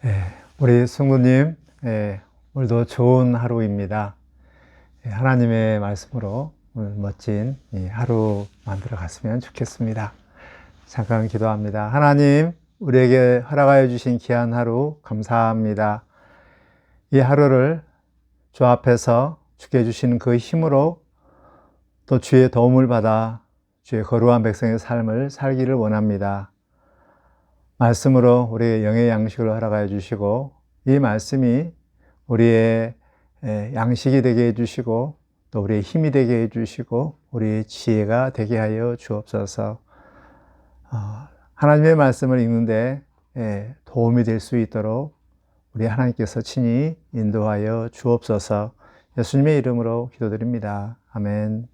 네, 우리 성도님, 오늘도 좋은 하루입니다. 하나님의 말씀으로 오늘 멋진 하루 만들어 갔으면 좋겠습니다. 잠깐 기도합니다. 하나님, 우리에게 허락하여 주신 귀한 하루 감사합니다. 이 하루를 주 앞에서 주께 주신 그 힘으로 또 주의 도움을 받아 주의 거룩한 백성의 삶을 살기를 원합니다. 말씀으로 우리의 영의 양식을 허락하여 주시고 이 말씀이 우리의 양식이 되게 해주시고 또 우리의 힘이 되게 해주시고 우리의 지혜가 되게 하여 주옵소서. 하나님의 말씀을 읽는데 도움이 될 수 있도록 우리 하나님께서 친히 인도하여 주옵소서. 예수님의 이름으로 기도드립니다. 아멘.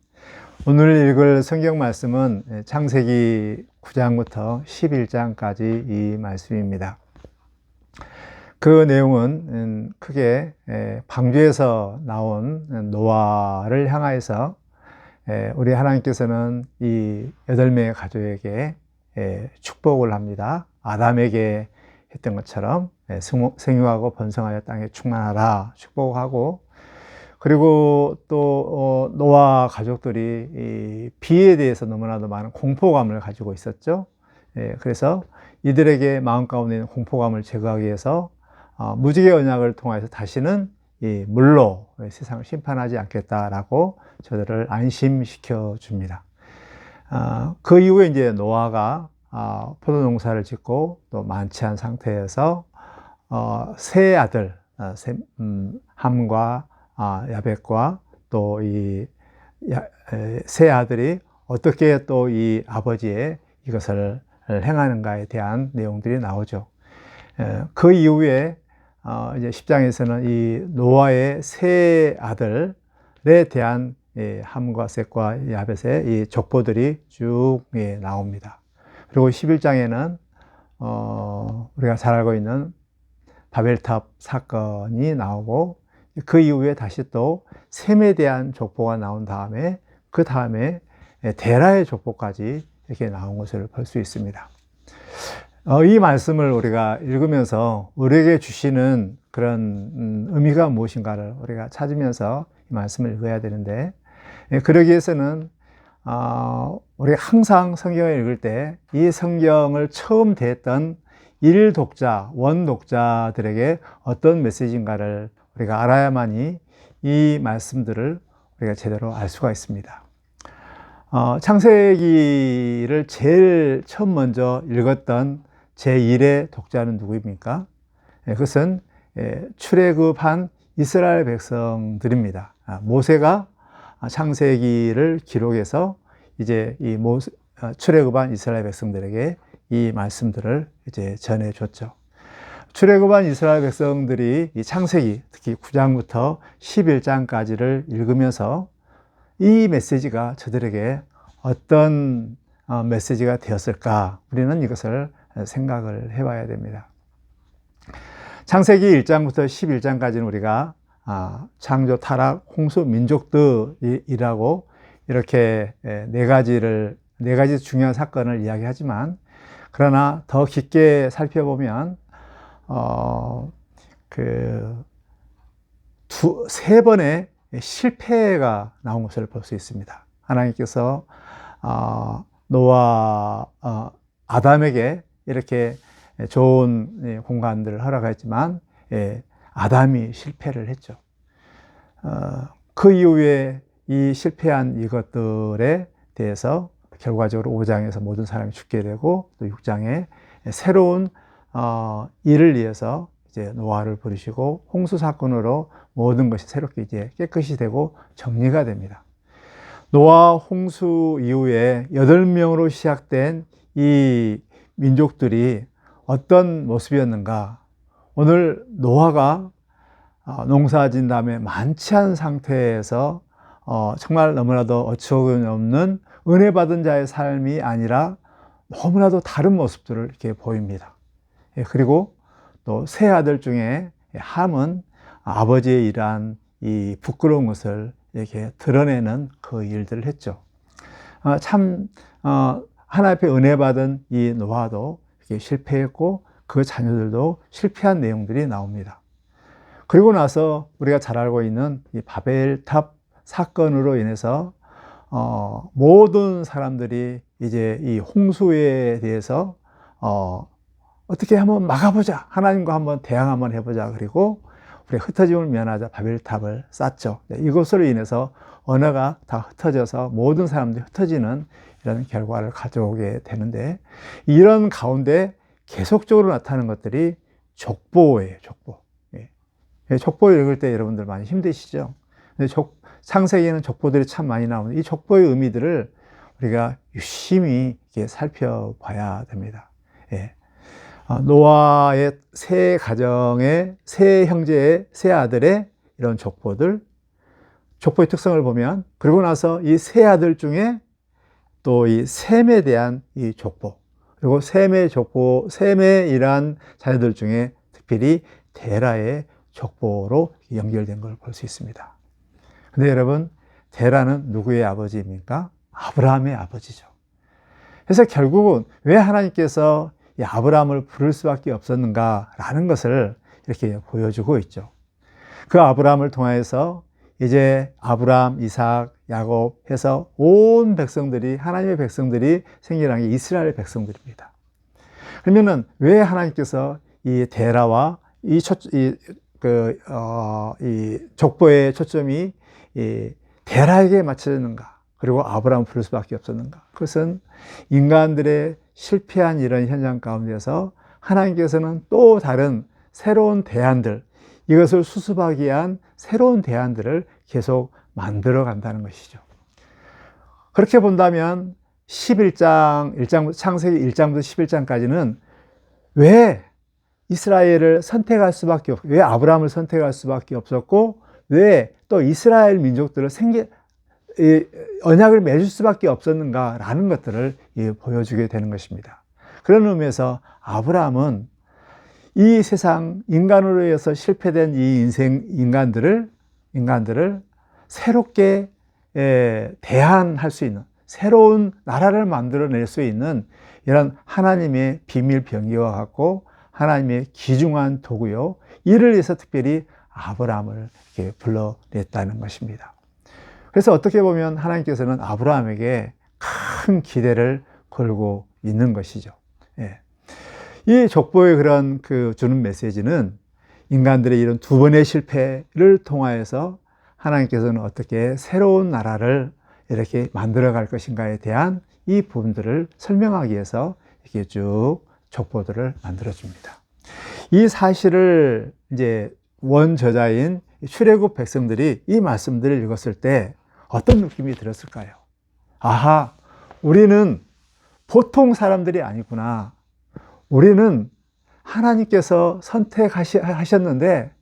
오늘 읽을 성경 말씀은 창세기 9장부터 11장까지 이 말씀입니다. 그 내용은 크게 방주에서 나온 노아를 향하여서 우리 하나님께서는 이 8명의 가족에게 축복을 합니다. 아담에게 했던 것처럼 생육하고 번성하여 땅에 충만하라 축복하고, 그리고 또 노아 가족들이 이 비에 대해서 너무나도 많은 공포감을 가지고 있었죠. 그래서 이들에게 마음 가운데 있는 공포감을 제거하기 위해서 무지개 언약을 통해서 다시는 이 물로 세상을 심판하지 않겠다라고 저들을 안심시켜 줍니다. 그 이후에 이제 노아가 포도 농사를 짓고 또 만취한 상태에서 세 아들 함과 야벳과 또 이 세 아들이 어떻게 또 이 아버지의 이것을 행하는가에 대한 내용들이 나오죠. 그 이후에 이제 10장에서는 이 노아의 세 아들에 대한 함과 셋과 야벳의 이 족보들이 쭉 나옵니다. 그리고 11장에는 우리가 잘 알고 있는 바벨탑 사건이 나오고, 그 이후에 다시 또 셈에 대한 족보가 나온 다음에 그 다음에 데라의 족보까지 이렇게 나온 것을 볼 수 있습니다. 이 말씀을 우리가 읽으면서 우리에게 주시는 그런 의미가 무엇인가를 우리가 찾으면서 이 말씀을 읽어야 되는데, 그러기 위해서는 우리가 항상 성경을 읽을 때 이 성경을 처음 대했던 일독자, 원독자들에게 어떤 메시지인가를 우리가 알아야만이 이 말씀들을 우리가 제대로 알 수가 있습니다. 창세기를 제일 처음 먼저 읽었던 제1의 독자는 누구입니까? 그것은 출애굽한 이스라엘 백성들입니다. 모세가 창세기를 기록해서 이제 이 출애굽한 이스라엘 백성들에게 이 말씀들을 이제 전해줬죠. 출애굽한 이스라엘 백성들이 이 창세기, 특히 9장부터 11장까지를 읽으면서 이 메시지가 저들에게 어떤 메시지가 되었을까? 우리는 이것을 생각을 해봐야 됩니다. 창세기 1장부터 11장까지는 우리가 창조, 타락, 홍수, 민족들이라고 이렇게 네 가지 중요한 사건을 이야기하지만, 그러나 더 깊게 살펴보면 세 번의 실패가 나온 것을 볼 수 있습니다. 하나님께서 노아 아담에게 이렇게 좋은 공간들을 허락했지만 아담이 실패를 했죠. 그 이후에 이 실패한 이것들에 대해서 결과적으로 5장에서 모든 사람이 죽게 되고, 또 6장에 새로운 일을 위해서 이제 노아를 부르시고 홍수 사건으로 모든 것이 새롭게 이제 깨끗이 되고 정리가 됩니다. 노아 홍수 이후에 8명으로 시작된 이 민족들이 어떤 모습이었는가? 오늘 노아가 농사 지은 다음에 만취한 상태에서 정말 너무나도 어처구니 없는 은혜 받은 자의 삶이 아니라 너무나도 다른 모습들을 이렇게 보입니다. 그리고 또 세 아들 중에 함은 아버지의 일한 이 부끄러운 것을 이렇게 드러내는 그 일들을 했죠. 하나님 앞에 은혜 받은 이 노아도 이렇게 실패했고, 그 자녀들도 실패한 내용들이 나옵니다. 그리고 나서 우리가 잘 알고 있는 이 바벨탑 사건으로 인해서 모든 사람들이 이제 이 홍수에 대해서 어떻게 한번 막아보자, 하나님과 한번 대항 한번 해보자, 그리고 우리 흩어짐을 면하자 바벨탑을 쌓죠. 이것으로 인해서 언어가 다 흩어져서 모든 사람들이 흩어지는 이런 결과를 가져오게 되는데, 이런 가운데 계속적으로 나타나는 것들이 족보예요. 족보. 족보 읽을 때 여러분들 많이 힘드시죠? 근데 창세기에는 족보들이 참 많이 나오는데, 이 족보의 의미들을 우리가 유심히 이렇게 살펴봐야 됩니다. 노아의 세 가정의 세 형제의 세 아들의 이런 족보들, 족보의 특성을 보면, 그리고 나서 이 세 아들 중에 또 이 셈에 대한 이 족보, 그리고 셈의 족보, 셈의 이러한 자녀들 중에 특별히 데라의 족보로 연결된 걸 볼 수 있습니다. 근데 여러분, 데라는 누구의 아버지입니까? 아브라함의 아버지죠. 그래서 결국은 왜 하나님께서 이 아브라함을 부를 수밖에 없었는가라는 것을 이렇게 보여주고 있죠. 그 아브라함을 통해서 이제 아브라함, 이삭, 야곱 해서 온 백성들이, 하나님의 백성들이 생겨난 게 이스라엘 백성들입니다. 그러면은 왜 하나님께서 이 데라와 이 족보의 초점이 이 데라에게 맞춰졌는가, 그리고 아브라함을 부를 수밖에 없었는가? 그것은 인간들의 실패한 이런 현장 가운데서 하나님께서는 또 다른 새로운 대안들, 이것을 수습하기 위한 새로운 대안들을 계속 만들어 간다는 것이죠. 그렇게 본다면 11장, 창세기 1장부터 11장까지는 왜 이스라엘을 선택할 수밖에 없고, 왜 아브라함을 선택할 수밖에 없었고, 왜 또 이스라엘 민족들을 언약을 맺을 수밖에 없었는가라는 것들을 보여주게 되는 것입니다. 그런 의미에서 아브라함은 이 세상 인간으로 해서 실패된 이 인간들을 새롭게 대안할 수 있는, 새로운 나라를 만들어낼 수 있는 이런 하나님의 비밀 병기와 같고 하나님의 귀중한 도구요, 이를 위해서 특별히 아브라함을 이렇게 불러냈다는 것입니다. 그래서 어떻게 보면 하나님께서는 아브라함에게 큰 기대를 걸고 있는 것이죠. 이 족보의 그런 주는 메시지는 인간들의 이런 두 번의 실패를 통하여서 하나님께서는 어떻게 새로운 나라를 이렇게 만들어 갈 것인가에 대한 이 부분들을 설명하기 위해서 이렇게 쭉 족보들을 만들어 줍니다. 이 사실을 이제 원저자인 출애굽 백성들이 이 말씀들을 읽었을 때 어떤 느낌이 들었을까요? 아하, 우리는 보통 사람들이 아니구나. 우리는 하나님께서 선택하셨는데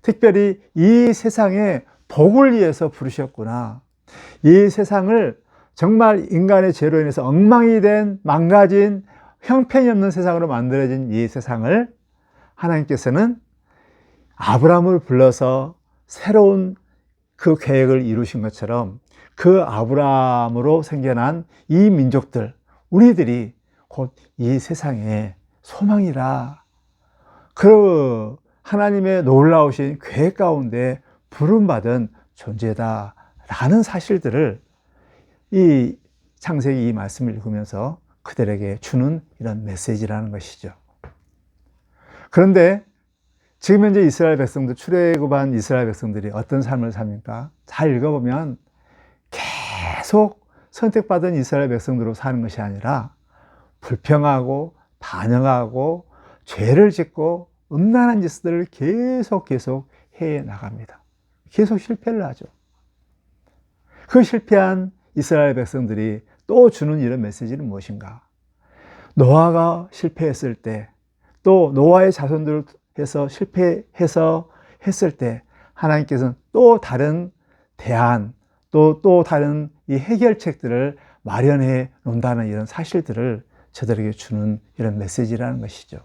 특별히 이 세상에 복을 위해서 부르셨구나. 이 세상을 정말 인간의 죄로 인해서 엉망이 된, 망가진, 형편이 없는 세상으로 만들어진 이 세상을 하나님께서는 아브라함을 불러서 새로운 그 계획을 이루신 것처럼 그 아브라함으로 생겨난 이 민족들, 우리들이 곧 이 세상의 소망이라, 그 하나님의 놀라우신 계획 가운데 부름받은 존재다라는 사실들을 이 창세기 이 말씀을 읽으면서 그들에게 주는 이런 메시지라는 것이죠. 그런데 지금 현재 이스라엘 백성들, 출애굽한 이스라엘 백성들이 어떤 삶을 삽니까? 잘 읽어보면 계속 선택받은 이스라엘 백성들로 사는 것이 아니라 불평하고 반역하고 죄를 짓고 음란한 짓들을 계속 해 나갑니다. 계속 실패를 하죠. 그 실패한 이스라엘 백성들이 또 주는 이런 메시지는 무엇인가? 노아가 실패했을 때, 또 노아의 자손들을 해서 실패해서 했을 때 하나님께서는 또 다른 대안, 또 다른 이 해결책들을 마련해 놓는다는 이런 사실들을 저들에게 주는 이런 메시지라는 것이죠.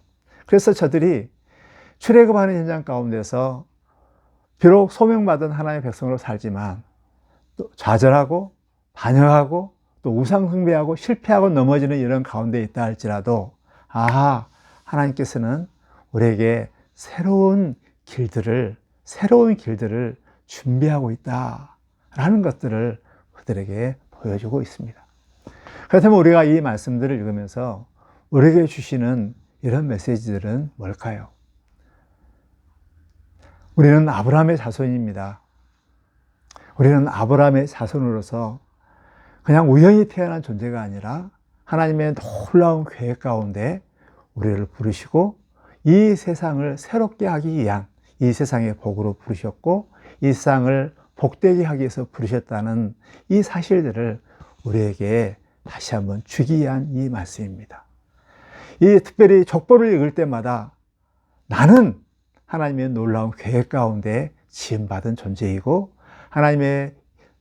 그래서 저들이 출애굽하는 현장 가운데서 비록 소명받은 하나님의 백성으로 살지만 또 좌절하고 반역하고 또 우상 숭배하고 실패하고 넘어지는 이런 가운데 있다 할지라도, 아하, 하나님께서는 우리에게 새로운 길들을 준비하고 있다라는 것들을 그들에게 보여주고 있습니다. 그렇다면 우리가 이 말씀들을 읽으면서 우리에게 주시는 이런 메시지들은 뭘까요? 우리는 아브라함의 자손입니다. 우리는 아브라함의 자손으로서 그냥 우연히 태어난 존재가 아니라 하나님의 놀라운 계획 가운데 우리를 부르시고 이 세상을 새롭게 하기 위한, 이 세상의 복으로 부르셨고 이 세상을 복되게 하기 위해서 부르셨다는 이 사실들을 우리에게 다시 한번 주기 위한 이 말씀입니다. 이 특별히 족보를 읽을 때마다 나는 하나님의 놀라운 계획 가운데 지음받은 존재이고 하나님의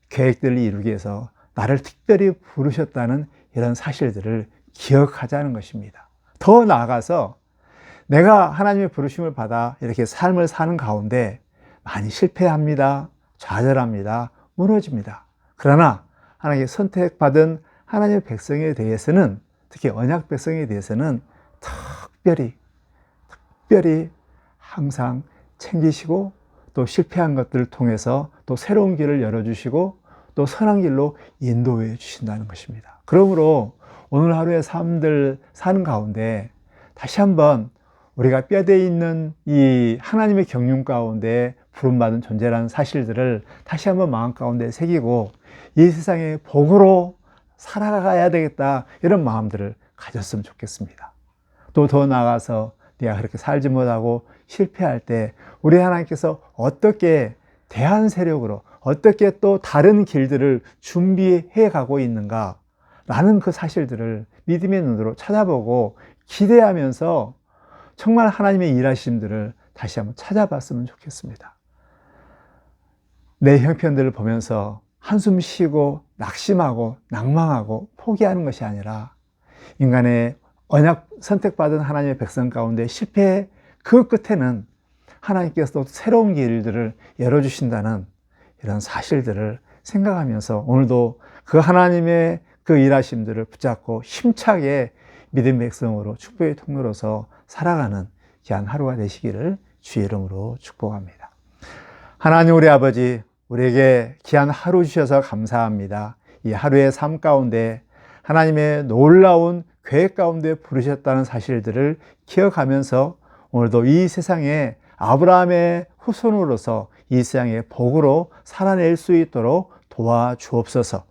계획들을 이루기 위해서 나를 특별히 부르셨다는 이런 사실들을 기억하자는 것입니다. 더 나아가서 내가 하나님의 부르심을 받아 이렇게 삶을 사는 가운데 많이 실패합니다. 좌절합니다. 무너집니다. 그러나 하나님께 선택받은 하나님의 백성에 대해서는, 특히 언약 백성에 대해서는 특별히 항상 챙기시고 또 실패한 것들을 통해서 또 새로운 길을 열어주시고 또 선한 길로 인도해 주신다는 것입니다. 그러므로 오늘 하루의 삶들 사는 가운데 다시 한번 우리가 뼈대에 있는 이 하나님의 경륜 가운데 부름받은 존재라는 사실들을 다시 한번 마음 가운데 새기고 이 세상의 복으로 살아가야 되겠다, 이런 마음들을 가졌으면 좋겠습니다. 또 더 나아가서 내가 그렇게 살지 못하고 실패할 때 우리 하나님께서 어떻게 대한 세력으로 어떻게 또 다른 길들을 준비해 가고 있는가 라는 그 사실들을 믿음의 눈으로 찾아보고 기대하면서 정말 하나님의 일하심들을 다시 한번 찾아봤으면 좋겠습니다. 내 형편들을 보면서 한숨 쉬고 낙심하고 낭망하고 포기하는 것이 아니라 인간의 언약 선택받은 하나님의 백성 가운데 실패의 그 끝에는 하나님께서 새로운 길들을 열어주신다는 이런 사실들을 생각하면서 오늘도 그 하나님의 그 일하심들을 붙잡고 힘차게 믿음의 백성으로 축복의 통로로서 살아가는 귀한 하루가 되시기를 주의 이름으로 축복합니다. 하나님 우리 아버지, 우리에게 귀한 하루 주셔서 감사합니다. 이 하루의 삶 가운데 하나님의 놀라운 계획 가운데 부르셨다는 사실들을 기억하면서 오늘도 이 세상에 아브라함의 후손으로서 이 세상의 복으로 살아낼 수 있도록 도와주옵소서.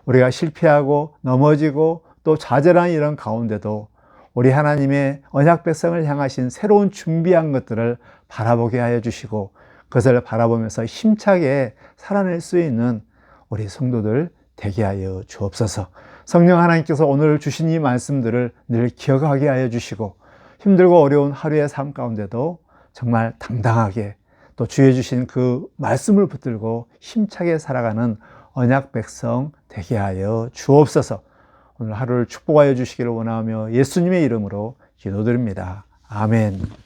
우리가 실패하고 넘어지고 또 좌절한 이런 가운데도 우리 하나님의 언약 백성을 향하신 새로운 준비한 것들을 바라보게 하여 주시고 그것을 바라보면서 힘차게 살아낼 수 있는 우리 성도들 되게 하여 주옵소서. 성령 하나님께서 오늘 주신 이 말씀들을 늘 기억하게 하여 주시고 힘들고 어려운 하루의 삶 가운데도 정말 당당하게 또 주의 주신 그 말씀을 붙들고 힘차게 살아가는 언약 백성 되게 하여 주옵소서. 오늘 하루를 축복하여 주시기를 원하며 예수님의 이름으로 기도드립니다. 아멘.